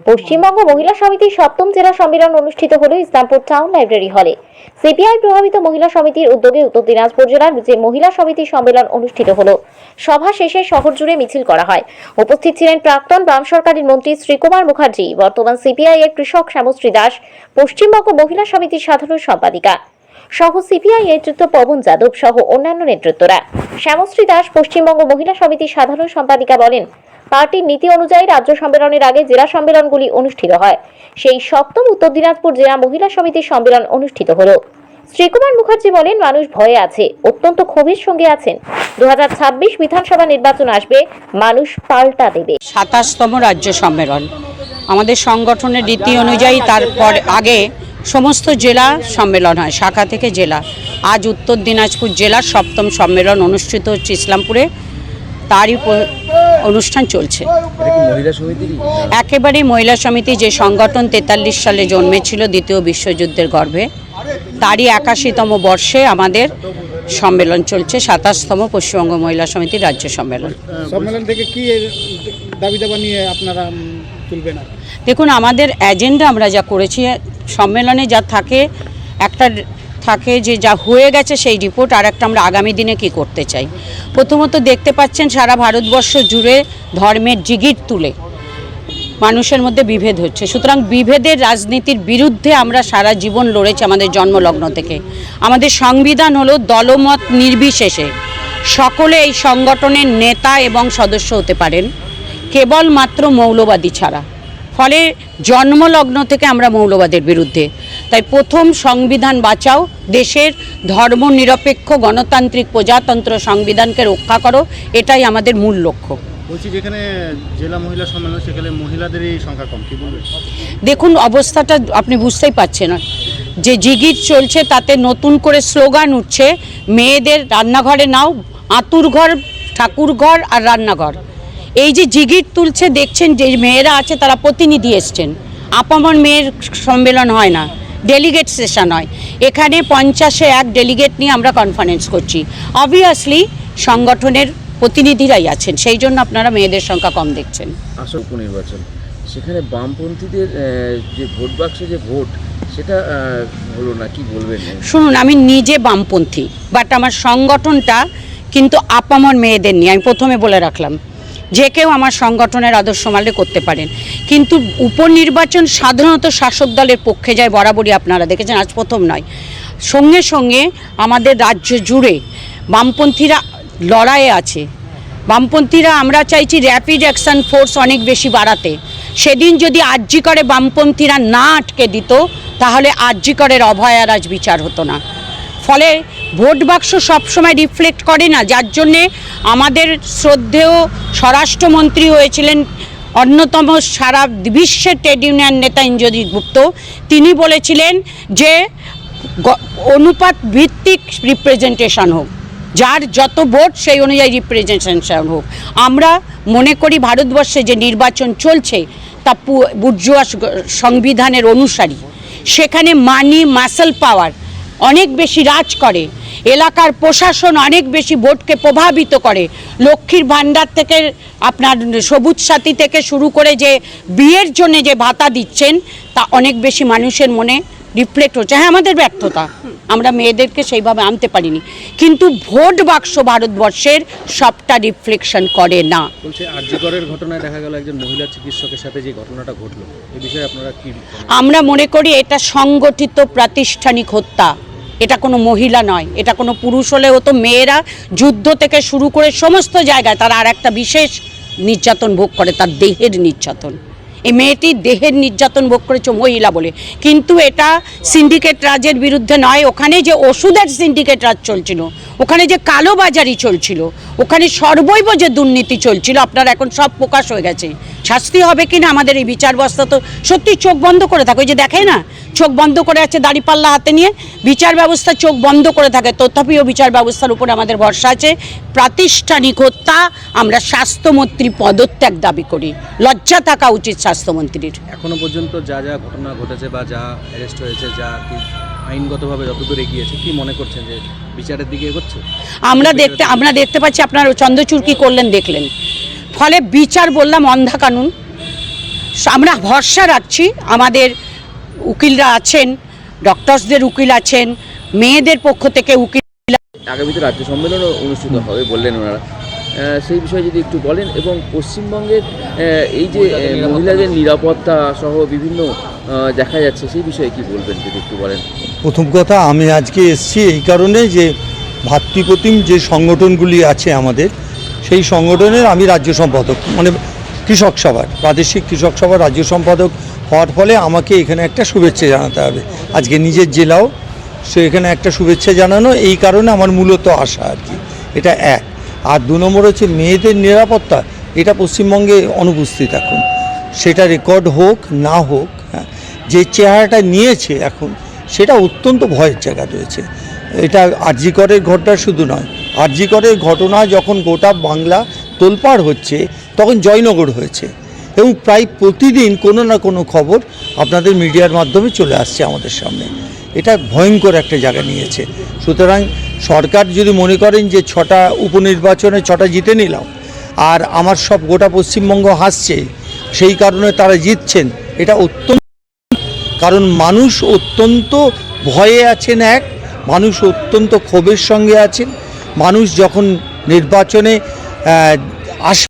পশ্চিমবঙ্গ মহিলা সমিতির ৭ম জেলা সম্মেলন অনুষ্ঠিত হল ইসলামপুর টাউন লাইব্রেরি হলে। সিপিআই প্রভাবিত মহিলা সমিতির উদ্যোগে উত্তর দিনাজপুর জেলার যে মহিলা সমিতির সম্মেলন অনুষ্ঠিত হল, সভা শেষে শহর জুড়ে মিছিল করা হয়। উপস্থিত ছিলেন প্রাক্তন বাম সরকারের মন্ত্রী শ্রীকুমার মুখার্জি, বর্তমান সিপিআই এর কৃষক শ্যামশ্রী দাস, পশ্চিমবঙ্গ মহিলা সমিতির সাধারণ সম্পাদিকা সহ সিপিআই নেতৃত্ব পবন যাদব সহ অন্যান্য নেতৃত্বরা। শ্যামশ্রী দাস, পশ্চিমবঙ্গ মহিলা সমিতির সাধারণ সম্পাদিকা, বলেন, পার্টির নীতি অনুযায়ী রাজ্য সম্মেলনের আগে জেলা সম্মেলনগুলি অনুষ্ঠিত হয়। সেই ৭ম উত্তর দিনাজপুর জেলা মহিলা সমিতির সম্মেলন অনুষ্ঠিত হলো। শ্রীকুমার মুখার্জি বলেন, মানুষ ভয়ে আছে, অত্যন্ত ক্ষোভের সঙ্গে আছেন। 2026 বিধানসভা নির্বাচন আসবে, মানুষ পাল্টা দেবে। 27তম রাজ্য সম্মেলন আমাদের সংগঠনের রীতি অনুযায়ী তারপর আগে সমস্ত জেলা সম্মেলন হয়, শাখা থেকে জেলা। আজ উত্তর দিনাজপুর জেলার 7ম সম্মেলন অনুষ্ঠিত হচ্ছে ইসলামপুরে, তারই অনুষ্ঠান চলছে। একেবারে মহিলা সমিতি, যে সংগঠন 43 সালে জন্মেছিল দ্বিতীয় বিশ্বযুদ্ধের গর্ভে, তারই 81তম বর্ষে আমাদের সম্মেলন চলছে, 27তম পশ্চিমবঙ্গ মহিলা সমিতির রাজ্য সম্মেলন। সম্মেলন থেকে কি দাবি দাবা নিয়ে আপনারা তুলবেন? দেখুন, আমাদের এজেন্ডা আমরা যা করেছি, সম্মেলনে যা থাকে, একটা থাকে যে যা হয়ে গেছে সেই রিপোর্ট, আর একটা আমরা আগামী দিনে কি করতে চাই। প্রথমত দেখতে পাচ্ছেন সারা ভারতবর্ষ জুড়ে ধর্মের জিগির তুলে মানুষের মধ্যে বিভেদ হচ্ছে। সুতরাং বিভেদের রাজনীতির বিরুদ্ধে আমরা সারা জীবন লড়েছি আমাদের জন্মলগ্ন থেকে। আমাদের সংবিধান হলো দলমত নির্বিশেষে সকলে এই সংগঠনের নেতা এবং সদস্য হতে পারেন, কেবলমাত্র মৌলবাদী ছাড়া। ফলে জন্মলগ্ন থেকে আমরা মৌলবাদের বিরুদ্ধে। তাই প্রথম সংবিধান বাঁচাও, দেশের ধর্মনিরপেক্ষ গণতান্ত্রিক প্রজাতন্ত্র সংবিধানকে রক্ষা করো, এটাই আমাদের মূল লক্ষ্য। বলছি, যেখানে জেলা মহিলা সম্মেলন সেখানে মহিলাদেরই সংখ্যা কম, কি বলবেন? দেখুন, অবস্থাটা আপনি বুঝতেই পারছেন না, যে জিগির চলছে তাতে নতুন করে স্লোগান উঠছে, মেয়েদের রান্নাঘরে নাও, আঁতুর ঘর, ঠাকুর ঘর আর রান্নাঘর। এই যে জিগির তুলছে, দেখছেন যে মেয়েরা আছে তারা প্রতিনিধি এসছেন। আপামর মেয়ের সম্মেলন হয় না, ডেলিগেট সেশন হয়। এখানে 50-এ 1 ডেলিগেট নিয়ে আমরা কনফারেন্স করছি। অবভিয়াসলি সংগঠনের প্রতিনিধিরাই আছেন, সেই জন্য আপনারা মেয়েদের সংখ্যা কম দেখছেন। আসল উপনির্বাচন, সেখানে বামপন্থীদের যে ভোট বাক্সে যে ভোট, সেটা হলো না, কি বলবেন? শুনুন, আমি নিজে বামপন্থী, বাট আমার সংগঠনটা কিন্তু আপামর মেয়েদের নিয়ে। আমি প্রথমে বলে রাখলাম, যে কেউ আমার সংগঠনের আদর্শ মানলে করতে পারেন, কিন্তু উপনির্বাচন সাধারণত শাসক দলের পক্ষে যায়, বরাবরই আপনারা দেখেছেন, আজ প্রথম নয়। সঙ্গে সঙ্গে আমাদের রাজ্য জুড়ে বামপন্থীরা লড়াইয়ে আছে। বামপন্থীরা, আমরা চাইছি র্যাপিড অ্যাকশন ফোর্স অনেক বেশি বাড়াতে। সেদিন যদি আরজি করে বামপন্থীরা না আটকে দিত, তাহলে আরজি করের অভয়ার আজ বিচার হতো না। ফলে ভোট বাক্স সবসময় রিফ্লেক্ট করে না, যার জন্যে আমাদের শ্রদ্ধেয় স্বরাষ্ট্রমন্ত্রী হয়েছিলেন অন্যতম সারা বিশ্বের ট্রেড ইউনিয়ন নেতা ইন্দ্রজিৎ গুপ্ত। তিনি বলেছিলেন যে অনুপাত ভিত্তিক রিপ্রেজেন্টেশন হোক, যার যত ভোট সেই অনুযায়ী রিপ্রেজেন্টেশন হোক। আমরা মনে করি ভারতবর্ষে যে নির্বাচন চলছে তা বুর্জোয়া সংবিধানের অনুসারী। সেখানে মানি, মাসল পাওয়ার অনেক বেশি রাজ করে, এলাকার প্রশাসন অনেক বেশি ভোটকে প্রভাবিত করে। লক্ষ্মীর ভাণ্ডার থেকে আপনার সবুজ সাথী থেকে শুরু করে যে বিয়ের জন্য যে ভাতা দিচ্ছেন, তা অনেক বেশি মানুষের মনে রিফ্লেক্ট হচ্ছে। হ্যাঁ, আমাদের ব্যর্থতা, আমরা মেয়েদেরকে সেইভাবে আনতে পারিনি, কিন্তু ভোট বাক্স ভারতবর্ষের সবটা রিফ্লেকশন করে না। বলছে আরজি করের ঘটনায় দেখা গেল একজন মহিলা চিকিৎসকের সাথে যে ঘটনাটা ঘটলো, এই বিষয়ে আপনারা কি? আমরা মনে করি এটা সংগঠিত প্রাতিষ্ঠানিক হত্যা। এটা কোনো মহিলা নয়, এটা কোনো পুরুষ হলে হতো। মেয়েরা যুদ্ধ থেকে শুরু করে সমস্ত জায়গায় তারা আর একটা বিশেষ নির্যাতন ভোগ করে, তার দেহের নির্যাতন। এই মেয়েটি দেহের নির্যাতন ভোগ করেছে মহিলা বলে, কিন্তু এটা সিন্ডিকেট রাজের বিরুদ্ধে নয়। ওখানে যে ওষুধের সিন্ডিকেট রাজ চলছিল, ওখানে যে কালোবাজারি চলছিল, ওখানে সর্বৈব যে দুর্নীতি চলছিল, আপনার এখন সব প্রকাশ হয়ে গেছে। শাস্তি হবে কিনা আমাদের এই বিচার ব্যবস্থা তো সত্যি চোখ বন্ধ করে থাকে। ওই যে দেখে না, চোখ বন্ধ করে আছে দাড়িপাল্লা হাতে নিয়ে, বিচার ব্যবস্থা চোখ বন্ধ করে থাকে। তথাপিও বিচার ব্যবস্থার উপরে আমাদের ভরসা আছে। প্রাতিষ্ঠানিক হত্যা, আমরা স্বাস্থ্যমন্ত্রী পদত্যাগ দাবি করি। লজ্জা থাকা উচিত স্বাস্থ্যমন্ত্রীর। এখনো পর্যন্ত যা যা ঘটনা ঘটেছে বা যা অ্যারেস্ট হয়েছে, যা কি আইনগতভাবে যতদূর এগিয়েছে, কি মনে করছেন যে বিচারের দিকে এগোচ্ছে? আমরা দেখতে পাচ্ছি, আপনার চন্দ্রচূড় কি করলেন দেখলেন। ফলে বিচার, বললাম, অন্ধা কানুন। আমরা ভরসা রাখছি, আমাদের উকিলরা আছেন, ডক্টরসদের উকিল আছেন, মেয়েদের পক্ষ থেকে উকিল। আগামীতে রাজ্য সম্মেলন অনুষ্ঠিত হবে বললেন ওনারা, সেই বিষয়ে যদি একটু বলেন, এবং পশ্চিমবঙ্গের এই যে মহিলাদের নিরাপত্তা সহ বিভিন্ন দেখা যাচ্ছে সেই বিষয়ে কি বলবেন যদি একটু বলেন। প্রথম কথা, আমি আজকে এসেছি এই কারণে যে ভাতৃপ্রতিম যে সংগঠনগুলি আছে আমাদের, সেই সংগঠনের আমি রাজ্য সম্পাদক, মানে কৃষক সভার, প্রাদেশিক কৃষক সভার রাজ্য সম্পাদক হওয়ার ফলে আমাকে এখানে একটা শুভেচ্ছা জানাতে হবে। আজকে নিজের জেলাও সে এখানে একটা শুভেচ্ছা জানানো, এই কারণে আমার মূলত আশা আর কি, এটা এক। আর 2 নম্বর হচ্ছে মেয়েদের নিরাপত্তা, এটা পশ্চিমবঙ্গে অনুপস্থিত এখন, সেটা রেকর্ড হোক না হোক, হ্যাঁ, যে চেহারাটা নিয়েছে এখন সেটা অত্যন্ত ভয়ের জায়গা রয়েছে। এটা আরজি করের ঘটনা শুধু নয়, আরজি করের ঘটনা যখন গোটা বাংলা তোলপাড় হচ্ছে তখন জয়নগর হয়েছে, এবং প্রায় প্রতিদিন কোনো না কোনো খবর আপনাদের মিডিয়ার মাধ্যমে চলে আসছে আমাদের সামনে। এটা ভয়ঙ্কর একটা জায়গা নিয়েছে। সুতরাং সরকার যদি মনে করেন যে 6টা উপনির্বাচনে 6টা জিতে নিলাম আর আমার সব গোটা পশ্চিমবঙ্গ হাসছে, সেই কারণে তারা জিতছেন, এটা অত্যন্ত, কারণ মানুষ অত্যন্ত ভয়ে আছেন, এক, মানুষ অত্যন্ত ক্ষোভের সঙ্গে আছেন। মানুষ যখন নির্বাচনে